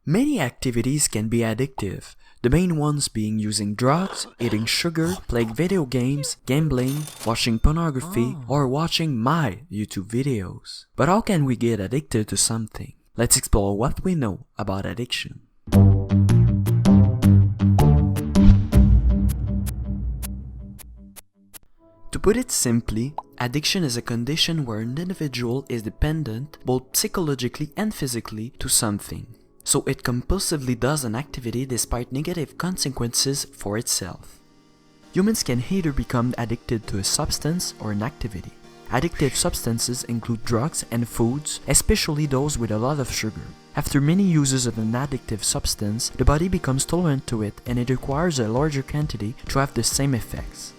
Many activities can be addictive, the main ones being using drugs, eating sugar, playing video games, gambling, watching pornography, or watching my YouTube videos. But how can we get addicted to something? Let's explore what we know about addiction. To put it simply, addiction is a condition where an individual is dependent, both psychologically and physically, to something. So it compulsively does an activity despite negative consequences for itself. Humans can either become addicted to a substance or an activity. Addictive substances include drugs and foods, especially those with a lot of sugar. After many uses of an addictive substance, the body becomes tolerant to it and it requires a larger quantity to have the same effects.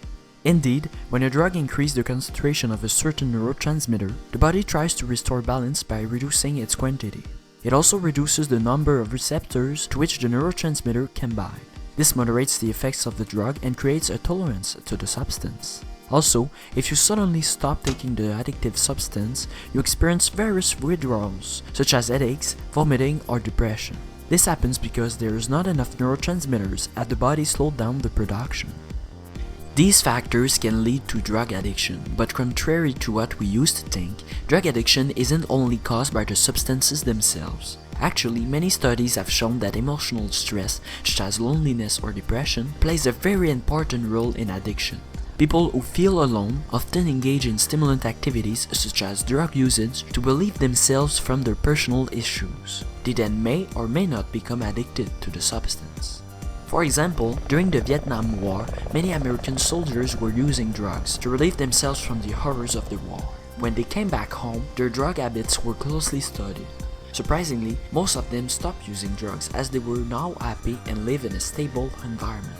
Indeed, when a drug increases the concentration of a certain neurotransmitter, the body tries to restore balance by reducing its quantity. It also reduces the number of receptors to which the neurotransmitter can bind. This moderates the effects of the drug and creates a tolerance to the substance. Also, if you suddenly stop taking the addictive substance, you experience various withdrawals, such as headaches, vomiting, or depression. This happens because there is not enough neurotransmitters as the body slowed down the production. These factors can lead to drug addiction, but contrary to what we used to think, drug addiction isn't only caused by the substances themselves. Actually, many studies have shown that emotional stress, such as loneliness or depression, plays a very important role in addiction. People who feel alone often engage in stimulant activities such as drug usage to relieve themselves from their personal issues. They then may or may not become addicted to the substance. For example, during the Vietnam War, many American soldiers were using drugs to relieve themselves from the horrors of the war. When they came back home, their drug habits were closely studied. Surprisingly, most of them stopped using drugs as they were now happy and live in a stable environment.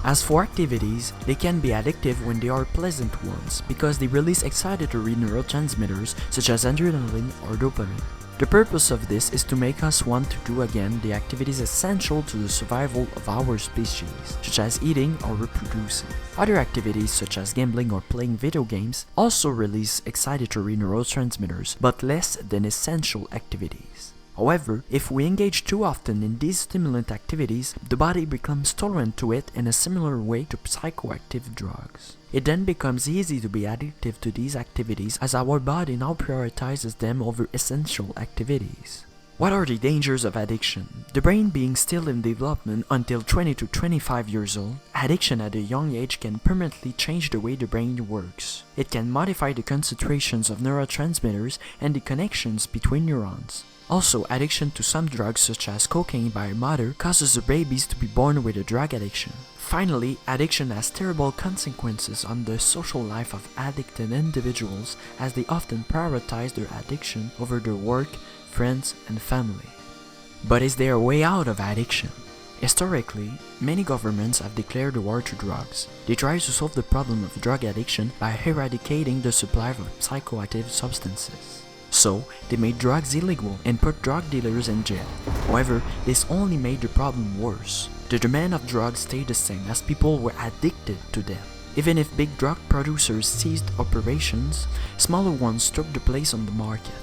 As for activities, they can be addictive when they are pleasant ones because they release excitatory neurotransmitters such as adrenaline or dopamine. The purpose of this is to make us want to do again the activities essential to the survival of our species, such as eating or reproducing. Other activities such as gambling or playing video games also release excitatory neurotransmitters, but less than essential activities. However, if we engage too often in these stimulant activities, the body becomes tolerant to it in a similar way to psychoactive drugs. It then becomes easy to be addictive to these activities as our body now prioritizes them over essential activities. What are the dangers of addiction? The brain being still in development until 20 to 25 years old, addiction at a young age can permanently change the way the brain works. It can modify the concentrations of neurotransmitters and the connections between neurons. Also, addiction to some drugs such as cocaine by a mother causes the babies to be born with a drug addiction. Finally, addiction has terrible consequences on the social life of addicted individuals as they often prioritize their addiction over their work, friends, and family. But is there a way out of addiction? Historically, many governments have declared war to drugs. They try to solve the problem of drug addiction by eradicating the supply of psychoactive substances. So, they made drugs illegal and put drug dealers in jail. However, this only made the problem worse. The demand of drugs stayed the same as people were addicted to them. Even if big drug producers ceased operations, smaller ones took the place on the market.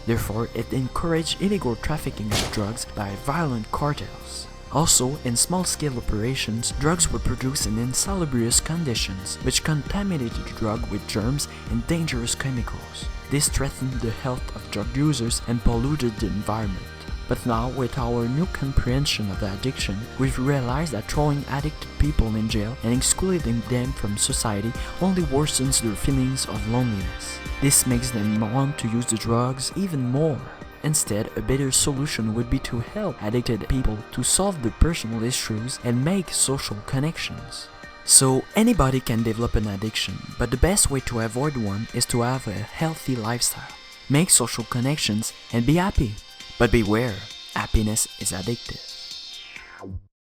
Therefore, it encouraged illegal trafficking of drugs by violent cartels. Also, in small-scale operations, drugs were produced in insalubrious conditions, which contaminated the drug with germs and dangerous chemicals. This threatened the health of drug users and polluted the environment. But now, with our new comprehension of addiction, we've realized that throwing addicted people in jail and excluding them from society only worsens their feelings of loneliness. This makes them want to use the drugs even more. Instead, a better solution would be to help addicted people to solve their personal issues and make social connections. So, anybody can develop an addiction, but the best way to avoid one is to have a healthy lifestyle. Make social connections and be happy. But beware, happiness is addictive.